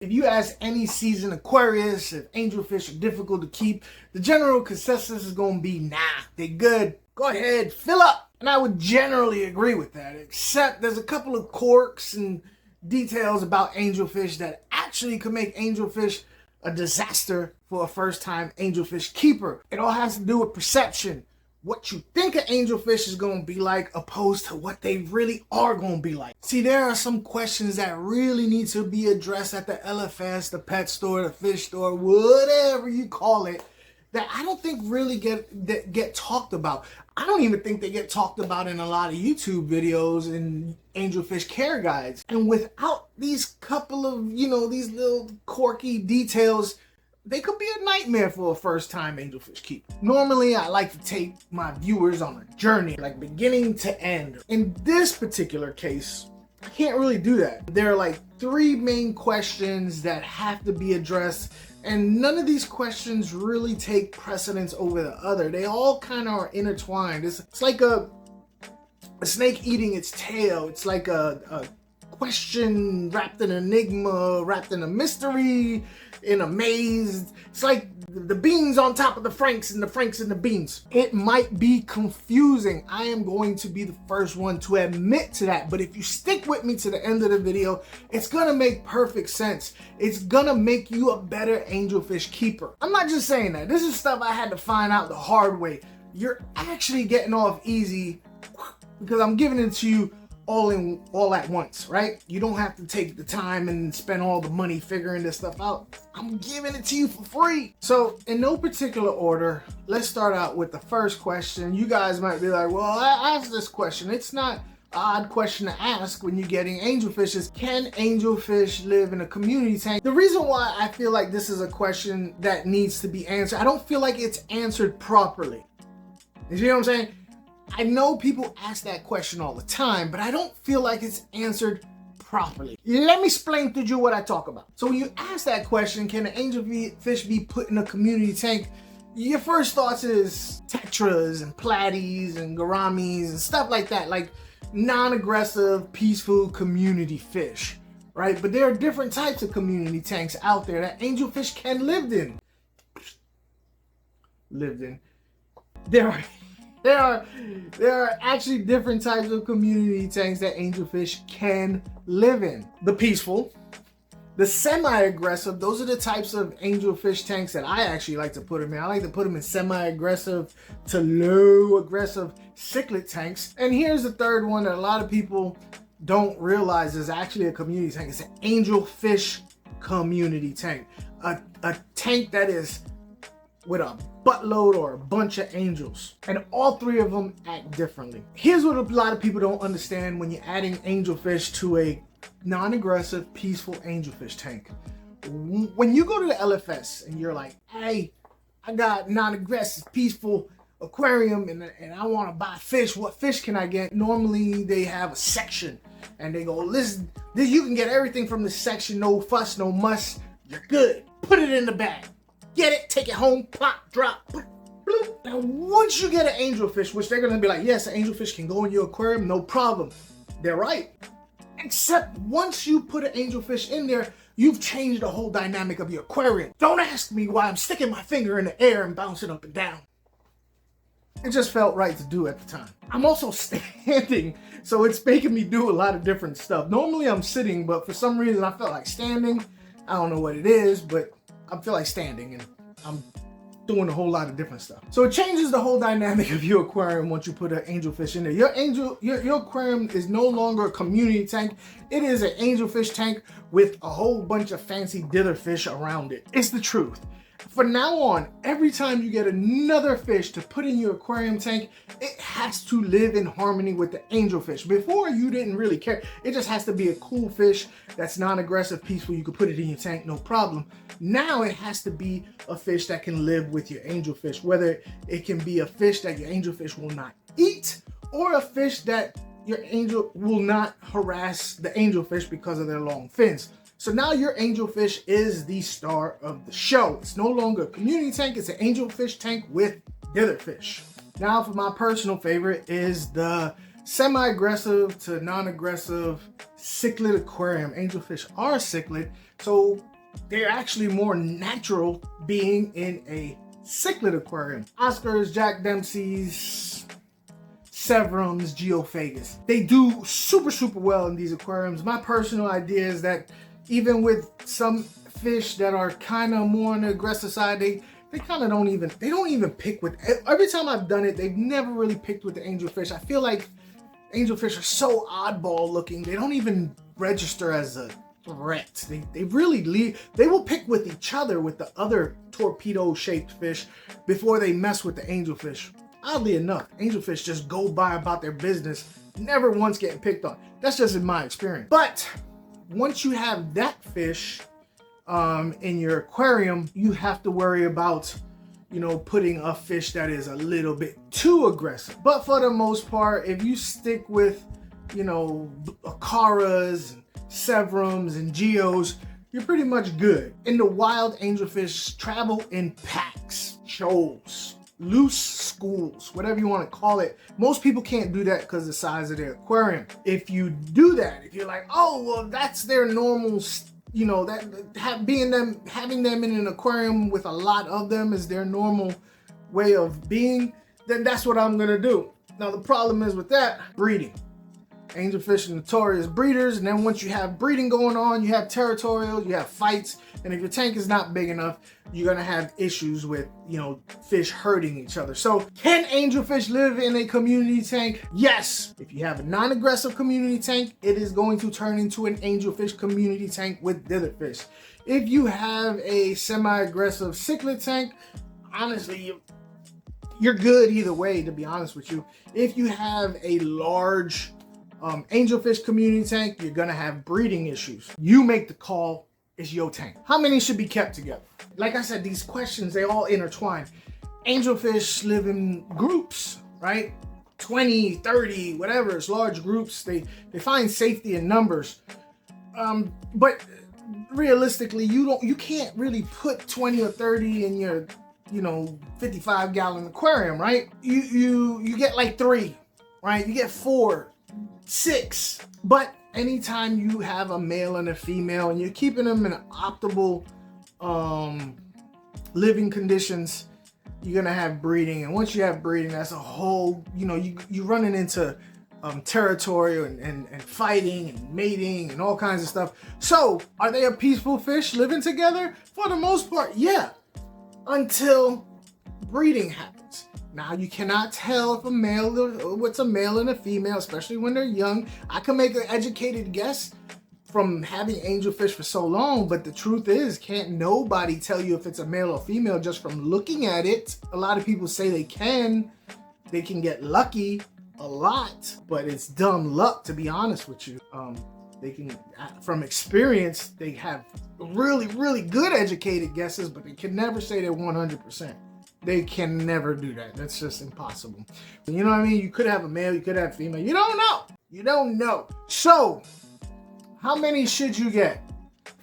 If you ask any seasoned Aquarius if angelfish are difficult to keep, the general consensus is going to be, nah, they good. Go ahead, fill up. And I would generally agree with that, except there's a couple of quirks and details about angelfish that actually could make angelfish a disaster for a first-time angelfish keeper. It all has to do with perception. What you think an angelfish is going to be like opposed to what they really are going to be like. See, there are some questions that really need to be addressed at the LFS, the pet store, the fish store, whatever you call it, that I don't think really get talked about. I don't even think they get talked about in a lot of YouTube videos and angelfish care guides. And without these couple of, these little quirky details, they could be a nightmare for a first-time angelfish keeper. Normally, I like to take my viewers on a journey, like beginning to end. In this particular case, I can't really do that. There are like 3 main questions that have to be addressed, and none of these questions really take precedence over the other. They all kind of are intertwined. It's like a snake eating its tail. It's like a question wrapped in an enigma, wrapped in a mystery, in a maze. It's like the beans on top of the franks and the franks in the beans. It might be confusing. I am going to be the first one to admit to that, but if you stick with me to the end of the video, it's gonna make perfect sense. It's gonna make you a better angelfish keeper. I'm not just saying that. This is stuff I had to find out the hard way. You're actually getting off easy because I'm giving it to you all at once, right? You don't have to take the time and spend all the money figuring this stuff out. I'm giving it to you for free. So in no particular order, let's start out with the first question. You guys might be like, well, I asked this question. It's not an odd question to ask when you're getting angelfish. Is, can angelfish live in a community tank? The reason why I feel like this is a question that needs to be answered, I don't feel like it's answered properly. You see what I'm saying? I know people ask that question all the time, but I don't feel like it's answered properly. Let me explain to you what I talk about. So when you ask that question, can an angelfish be put in a community tank? Your first thoughts is tetras and platies and gouramis and stuff like that, like non-aggressive, peaceful community fish, right? But there are different types of community tanks out there that angelfish can live in. There are actually different types of community tanks that angelfish can live in. The peaceful, the semi-aggressive, those are the types of angelfish tanks that I actually like to put them in. I like to put them in semi-aggressive to low-aggressive cichlid tanks. And here's the third one that a lot of people don't realize is actually a community tank. It's an angelfish community tank. A tank that is with a buttload or a bunch of angels, and all 3 of them act differently. Here's what a lot of people don't understand when you're adding angelfish to a non-aggressive, peaceful angelfish tank. When you go to the LFS and you're like, hey, I got non-aggressive, peaceful aquarium and I want to buy fish, what fish can I get? Normally they have a section and they go, listen, you can get everything from the section, no fuss, no muss, you're good. Put it in the bag. Get it, take it home, plop, drop, bloop, bloop. Now, once you get an angelfish, which they're gonna be like, yes, an angelfish can go in your aquarium, no problem. They're right. Except once you put an angelfish in there, you've changed the whole dynamic of your aquarium. Don't ask me why I'm sticking my finger in the air and bouncing up and down. It just felt right to do at the time. I'm also standing, so it's making me do a lot of different stuff. Normally I'm sitting, but for some reason I felt like standing. I don't know what it is, but I feel like standing and I'm doing a whole lot of different stuff. So it changes the whole dynamic of your aquarium once you put an angelfish in there. Your aquarium is no longer a community tank. It is an angelfish tank with a whole bunch of fancy ditterfish around it. It's the truth. From now on, every time you get another fish to put in your aquarium tank, it has to live in harmony with the angelfish. Before, you didn't really care. It just has to be a cool fish that's non-aggressive, peaceful. You could put it in your tank, no problem. Now it has to be a fish that can live with your angelfish, whether it can be a fish that your angelfish will not eat or a fish that your angel will not harass the angelfish because of their long fins. So now your angelfish is the star of the show. It's no longer a community tank, it's an angelfish tank with ditterfish. Now for my personal favorite is the semi-aggressive to non-aggressive cichlid aquarium. Angelfish are cichlid, so they're actually more natural being in a cichlid aquarium. Oscars, Jack Dempsey's, Severums, Geophagus. They do super, super well in these aquariums. My personal idea is that even with some fish that are kind of more on the aggressive side, they kind of don't even pick with, every time I've done it, they've never really picked with the angelfish. I feel like angelfish are so oddball looking, they don't even register as a threat. They really leave, they will pick with each other with the other torpedo shaped fish before they mess with the angelfish. Oddly enough, angelfish just go by about their business, never once getting picked on. That's just in my experience. But once you have that fish in your aquarium, you have to worry about, you know, putting a fish that is a little bit too aggressive. But for the most part, if you stick with, you know, Acaras and Severums and Geos, you're pretty much good. In the wild, angelfish travel in packs, shoals, loose schools, whatever you want to call it. Most people can't do that because of the size of their aquarium. If you do that, if you're like, oh, well, that's their normal, you know, that having them in an aquarium with a lot of them is their normal way of being, then that's what I'm gonna do. Now the problem is with that, breeding. Angelfish are notorious breeders, and then once you have breeding going on, you have territorial, you have fights, and if your tank is not big enough, you're gonna have issues with, you know, fish hurting each other. So can angelfish live in a community tank? Yes. If you have a non-aggressive community tank, it is going to turn into an angelfish community tank with ditherfish. If you have a semi-aggressive cichlid tank, honestly, you're good either way, to be honest with you. If you have a large angelfish community tank, you're gonna have breeding issues. You make the call, it's your tank. How many should be kept together? Like I said, these questions, they all intertwine. Angelfish live in groups, right? 20, 30, whatever, it's large groups. They find safety in numbers. But realistically, you can't really put 20 or 30 in your, you know, 55-gallon aquarium, right? You get like 3, right? You get 4, 6. But anytime you have a male and a female and you're keeping them in optimal living conditions, you're gonna have breeding. And once you have breeding, that's a whole, you know, you're running into territorial and fighting and mating and all kinds of stuff. So are they a peaceful fish living together? For the most part, yeah, until breeding happens. Now you cannot tell if what's a male and a female, especially when they're young. I can make an educated guess from having angelfish for so long, but the truth is, can't nobody tell you if it's a male or female just from looking at it. A lot of people say they can get lucky a lot, but it's dumb luck, to be honest with you. They can, from experience, they have really, really good educated guesses, but they can never say they're 100%. They can never do that. That's just impossible. You know what I mean? You could have a male, you could have a female. You don't know. You don't know. So, how many should you get?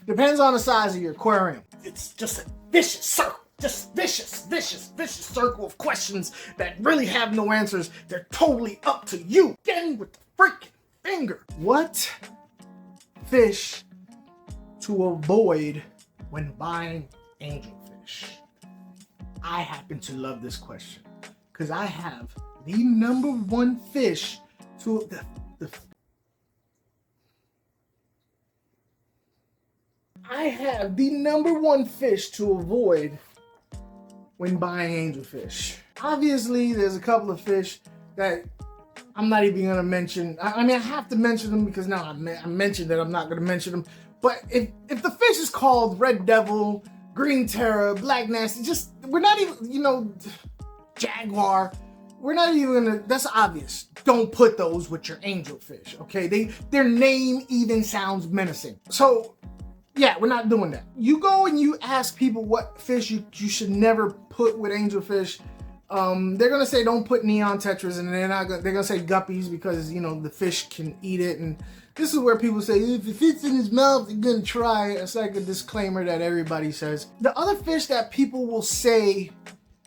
Depends on the size of your aquarium. It's just a vicious circle. Just vicious, vicious, vicious circle of questions that really have no answers. They're totally up to you. Getting with the freaking finger. What fish to avoid when buying angelfish? I happen to love this question because I have the number one fish to I have the number one fish to avoid when buying angelfish. Obviously, there's a couple of fish that I'm not even gonna mention. I mean, I have to mention them because now I mentioned that I'm not gonna mention them. But if the fish is called red devil, green terror, black nasty, just, we're not even, you know, jaguar, we're not even gonna, that's obvious. Don't put those with your angelfish, okay? Their name even sounds menacing. So, yeah, we're not doing that. You go and you ask people what fish you should never put with angelfish. They're gonna say don't put neon tetras, and they're gonna say guppies because, you know, the fish can eat it. And this is where people say if it fits in his mouth, they're gonna try it. It's like a disclaimer that everybody says. The other fish that people will say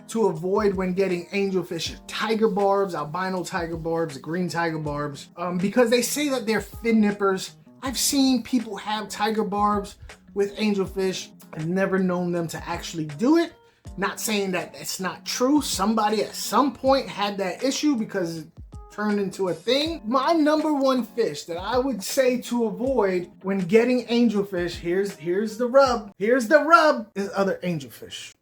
to avoid when getting angelfish are tiger barbs, albino tiger barbs, green tiger barbs, because they say that they're fin nippers. I've seen people have tiger barbs with angelfish. I've never known them to actually do it. Not saying that that's not true. Somebody at some point had that issue because it turned into a thing. My number one fish that I would say to avoid when getting angelfish, here's the rub. Here's the rub, is other angelfish.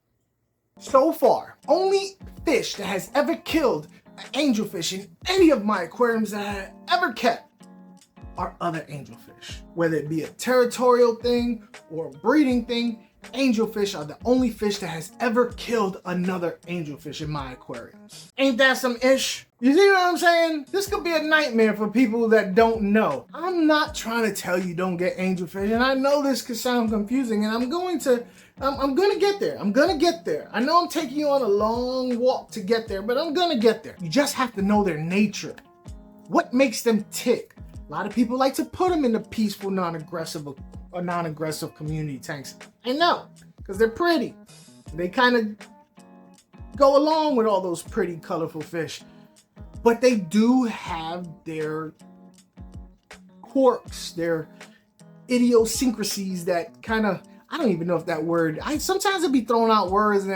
So far, only fish that has ever killed an angelfish in any of my aquariums that I have ever kept are other angelfish. Whether it be a territorial thing or a breeding thing, angelfish are the only fish that has ever killed another angelfish in my aquariums. Ain't that some ish? You see what I'm saying? This could be a nightmare for people that don't know. I'm not trying to tell you don't get angelfish, and I know this could sound confusing, and I'm gonna get there. I'm gonna get there. I know I'm taking you on a long walk to get there, but I'm gonna get there. You just have to know their nature. What makes them tick? A lot of people like to put them in the peaceful, non-aggressive community tanks. I know, because they're pretty. They kind of go along with all those pretty, colorful fish. But they do have their quirks, their idiosyncrasies that kind of, I don't even know if that word, sometimes I'll be throwing out words and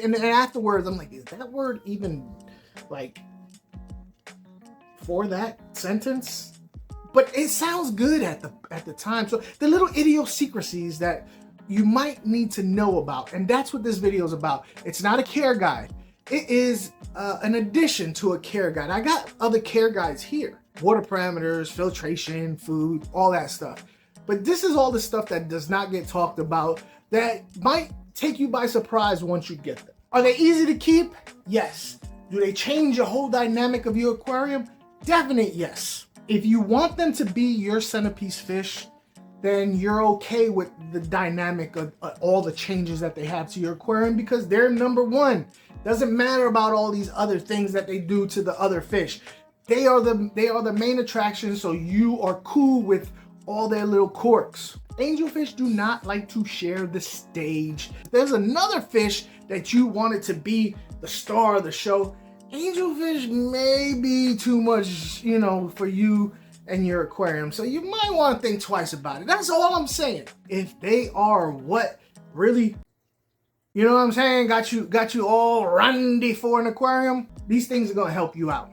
and afterwards I'm like, is that word even like for that sentence? But it sounds good at the time. So the little idiosyncrasies that you might need to know about, and that's what this video is about. It's not a care guide. It is an addition to a care guide. I got other care guides here. Water parameters, filtration, food, all that stuff. But this is all the stuff that does not get talked about that might take you by surprise once you get them. Are they easy to keep? Yes. Do they change the whole dynamic of your aquarium? Definite yes. If you want them to be your centerpiece fish, then you're okay with the dynamic of all the changes that they have to your aquarium because they're number one. Doesn't matter about all these other things that they do to the other fish. They are the main attraction, so you are cool with all their little quirks. Angelfish do not like to share the stage. If there's another fish that you want it to be the star of the show, angelfish may be too much, for you and your aquarium. So you might want to think twice about it. That's all I'm saying. If they are what really, you know what I'm saying, got you all randy for an aquarium, these things are gonna help you out.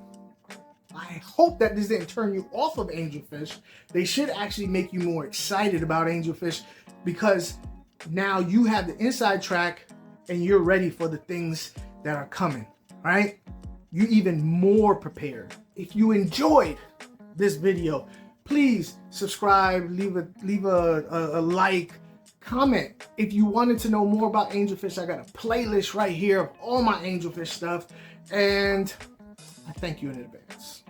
I hope that this didn't turn you off of angelfish. They should actually make you more excited about angelfish because now you have the inside track and you're ready for the things that are coming, right? You're even more prepared. If you enjoyed this video, please subscribe, leave a like, comment. If you wanted to know more about angelfish, I got a playlist right here of all my angelfish stuff, and I thank you in advance.